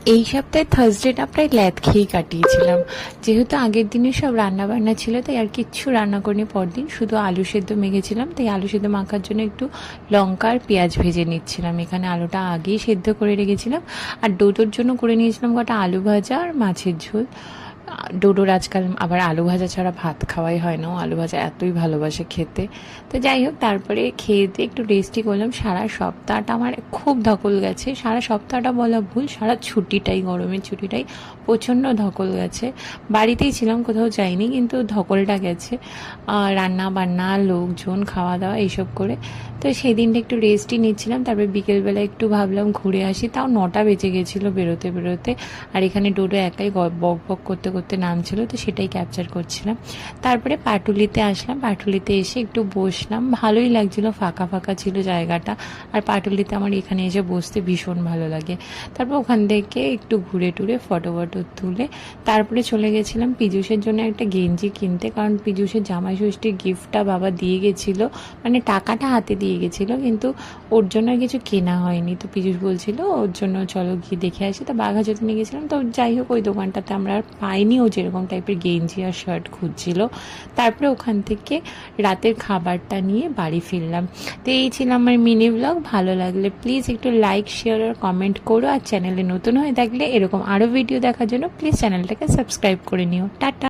এই সপ্তাহে থার্সডেটা প্রায় ল্যাদ খেয়েই কাটিয়েছিলাম। যেহেতু আগের দিনে সব রান্না বান্না ছিল, তাই আর কিচ্ছু রান্না করিনি। পরদিন শুধু আলু সেদ্ধ মেখেছিলাম, তাই আলু সেদ্ধ মাখার জন্য একটু লঙ্কা আর পেঁয়াজ ভেজে নিচ্ছিলাম। এখানে আলুটা আগেই সেদ্ধ করে রেখেছিলাম। আর ডোডোর জন্য করে নিয়েছিলাম কটা আলু ভাজা আর মাছের ঝোল। ডোডোর আজকাল আবার আলু ভাজা ছাড়া ভাত খাওয়াই হয় না, ও আলু ভাজা এতই ভালোবাসে খেতে। তো যাই হোক, তারপরে খেয়ে দিয়ে একটু রেস্টই করলাম। সারা সপ্তাহটা আমার খুব ধকল গেছে। সারা সপ্তাহটা বলা ভুল, সারা ছুটিটাই, গরমের ছুটিটাই প্রচণ্ড ধকল গেছে। বাড়িতেই ছিলাম, কোথাও যাইনি, কিন্তু ধকলটা গেছে। রান্না বান্না, লোকজন, খাওয়া দাওয়া এইসব করে। তো সেই দিনটা একটু রেস্টই নিচ্ছিলাম। তারপরে বিকেলবেলা একটু ভাবলাম ঘুরে আসি, তাও 9টা বেজে গেছিলো বেরোতে বেরোতে। আর এখানে ডোডো একাই বক বক করতে করতে নামছিল, তো সেটাই ক্যাপচার করছিলাম। তারপরে পাটুলিতে আসলাম। পাটুলিতে এসে একটু বসলাম, ভালোই লাগছিল, ফাঁকা ফাঁকা ছিল জায়গাটা। আর পাটুলিতে আমার এখানে এসে বসতে ভীষণ ভালো লাগে। তারপর ওখান থেকে একটু ঘুরে টুরে ফটো ফটো তুলে তারপরে চলে গেছিলাম পীযূষের জন্য একটা গেঞ্জি কিনতে, কারণ পীযূষের জামাই ষষ্ঠীর গিফটটা বাবা দিয়ে গেছিলো, মানে টাকাটা হাতে দিয়ে গেছিলো, কিন্তু ওর জন্য আর কিছু কেনা হয়নি। তো পীযূষ বলছিল ওর জন্য চলো গিয়ে দেখে আসি। তো বাঘাযতীনে নিয়ে গেছিলাম। তো যাই হোক, ওই দোকানটাতে আমরা আর পাইনি ও যেরকম টাইপের গেঞ্জি আর শার্ট খুঁজছিল। তারপরে ওখান থেকে রাতের খাবারটা নিয়ে বাড়ি ফিরলাম। তো এই ছিল আমার মিনি ব্লগ। ভালো লাগলে প্লিজ একটু লাইক, শেয়ার আর কমেন্ট করো। আর চ্যানেলে নতুন হয়ে থাকলে এরকম আরও ভিডিও দেখার জন্য প্লিজ চ্যানেলটাকে সাবস্ক্রাইব করে নিও। টাটা।